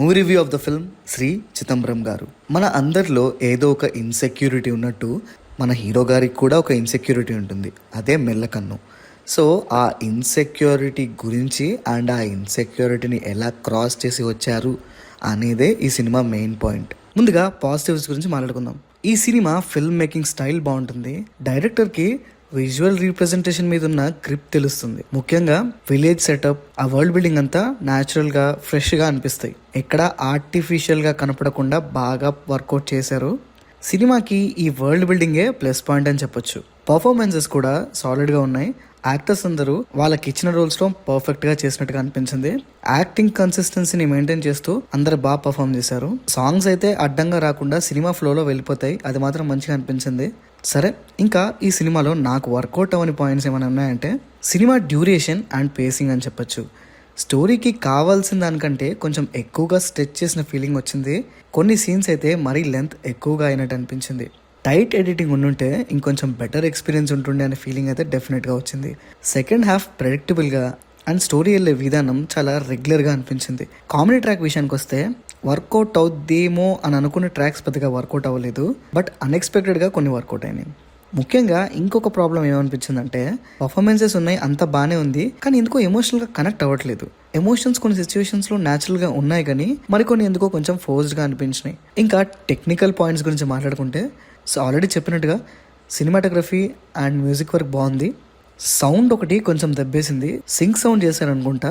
Movie review of the film Shri Chidambaram garu. మన అందరిలో ఏదో ఒక ఇన్సెక్యూరిటీ ఉన్నట్టు మన హీరో గారికి కూడా ఒక ఇన్సెక్యూరిటీ ఉంటుంది, అదే మెల్లకన్ను. సో ఆ ఇన్సెక్యూరిటీ గురించి అండ్ ఆ ఇన్సెక్యూరిటీని ఎలా క్రాస్ చేసి వచ్చారు అనేదే ఈ సినిమా మెయిన్ పాయింట్. ముందుగా పాజిటివ్స్ గురించి మాట్లాడుకుందాం. ఈ సినిమా ఫిల్మ్ మేకింగ్ స్టైల్ బాగుంటుంది. డైరెక్టర్కి విజువల్ రీప్రజెంటేషన్ మీద ఉన్న గ్రిప్ తెలుస్తుంది. ముఖ్యంగా విలేజ్ సెటప్, ఆ వరల్డ్ బిల్డింగ్ అంతా న్యాచురల్ గా ఫ్రెష్ గా అనిపిస్తాయి. ఎక్కడ ఆర్టిఫిషియల్ గా కనపడకుండా బాగా వర్కౌట్ చేశారు. సినిమాకి ఈ వరల్డ్ బిల్డింగే ప్లస్ పాయింట్ అని చెప్పొచ్చు. పర్ఫార్మెన్సెస్ కూడా సాలిడ్ గా ఉన్నాయి. యాక్టర్స్ అందరూ వాళ్ళకి ఇచ్చిన రోల్స్ లో పర్ఫెక్ట్ గా చేసినట్టుగా అనిపించింది. యాక్టింగ్ కన్సిస్టెన్సీని మెయింటైన్ చేస్తూ అందరు బాగా పర్ఫార్మ్ చేశారు. సాంగ్స్ అయితే అడ్డంగా రాకుండా సినిమా ఫ్లోలో వెళ్ళిపోతాయి, అది మాత్రం మంచిగా అనిపించింది. సరే, ఇంకా ఈ సినిమాలో నాకు వర్కౌట్ అవ్వని పాయింట్స్ ఏమైనా ఉన్నాయంటే సినిమా డ్యూరేషన్ అండ్ పేసింగ్ అని చెప్పొచ్చు. స్టోరీకి కావాల్సిన దానికంటే కొంచెం ఎక్కువగా స్ట్రెచ్ చేసిన ఫీలింగ్ వచ్చింది. కొన్ని సీన్స్ అయితే మరీ లెంత్ ఎక్కువగా అయినట్టు అనిపించింది. టైట్ ఎడిటింగ్ ఉండుంటే ఇంకొంచెం బెటర్ ఎక్స్పీరియన్స్ ఉంటుండే అనే ఫీలింగ్ అయితే డెఫినెట్గా వచ్చింది. సెకండ్ హాఫ్ ప్రెడిక్టబుల్గా అండ్ స్టోరీ వెళ్ళే విధానం చాలా రెగ్యులర్గా అనిపించింది. కామెడీ ట్రాక్ విషయానికి వస్తే వర్కౌట్ అవుద్దేమో అని అనుకున్న ట్రాక్స్ పెద్దగా వర్కౌట్ అవ్వలేదు, బట్ అన్ఎక్స్పెక్టెడ్గా కొన్ని వర్కౌట్ అయినాయి. ముఖ్యంగా ఇంకొక ప్రాబ్లం ఏమనిపించిందంటే పర్ఫార్మెన్సెస్ ఉన్నాయి, అంత బాగానే ఉంది, కానీ ఎందుకో ఎమోషనల్గా కనెక్ట్ అవ్వట్లేదు. ఎమోషన్స్ కొన్ని సిచ్యువేషన్స్లో న్యాచురల్గా ఉన్నాయి, కానీ మరికొన్ని ఎందుకో కొంచెం ఫోర్స్డ్గా అనిపించినాయి. ఇంకా టెక్నికల్ పాయింట్స్ గురించి మాట్లాడుకుంటే ఆల్రెడీ చెప్పినట్టుగా సినిమాటోగ్రఫీ అండ్ మ్యూజిక్ వర్క్ బాగుంది. సౌండ్ ఒకటి కొంచెం దెబ్బేసింది. Sync sound చేశారనుకుంటా.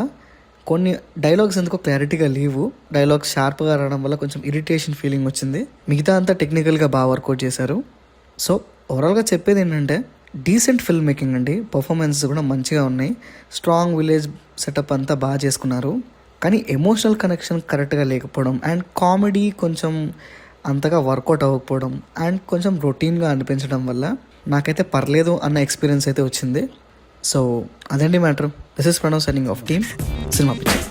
కొన్ని డైలాగ్స్ ఎందుకో క్లారిటీగా లేవు. డైలాగ్స్ షార్ప్గా రావడం వల్ల కొంచెం ఇరిటేషన్ ఫీలింగ్ వచ్చింది. మిగతా అంతా టెక్నికల్గా బాగా వర్కౌట్ చేశారు. సో ఓవరాల్గా చెప్పేది ఏంటంటే డీసెంట్ ఫిల్మ్ మేకింగ్ అండి. పర్ఫార్మెన్సెస్ కూడా మంచిగా ఉన్నాయి. స్ట్రాంగ్ విలేజ్ సెటప్ అంతా బాగా చేసుకున్నారు. కానీ ఎమోషనల్ కనెక్షన్ కరెక్ట్గా లేకపోవడం అండ్ కామెడీ కొంచెం అంతగా వర్కౌట్ అవ్వకపోవడం అండ్ కొంచెం రొటీన్గా అనిపించడం వల్ల నాకైతే పర్లేదు అన్న ఎక్స్పీరియన్స్ అయితే వచ్చింది. సో అదండి matter. This is Pranav signing off team cinema picture.